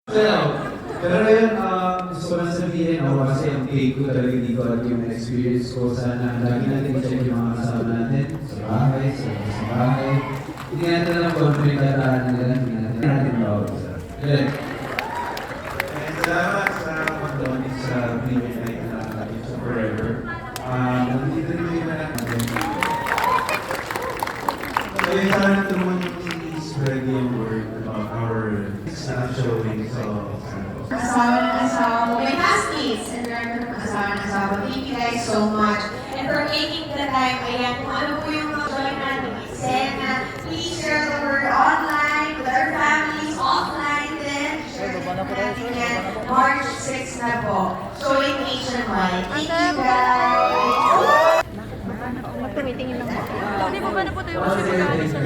Pero yun, gusto ko lang sabihin ako kasi ang take ko talaga dito at yung experience ko. Sana lagi natin i-check yung mga kasama natin sa bahay, sa bahay. Hindi natin lang confident at nila, hindi natin bawal sa. Good. And salamat sa pagdawin sa video night na natin sa Forever. Nandito rin yung mga natin. So yung sana tulungan yung i-spread yung word about our showing. So, Asawa ng asawa, my classmates, and director ng asawa ng asawa. Thank you guys so much. And for making the time, ayan, kung ano po yung join natin, eksena, please share the word online with our families, offline din. Share natin yan. March 6 na po. Showing nationwide. Thank you guys! Tumitingin lang po. Hindi po ba na po tayo kasi sa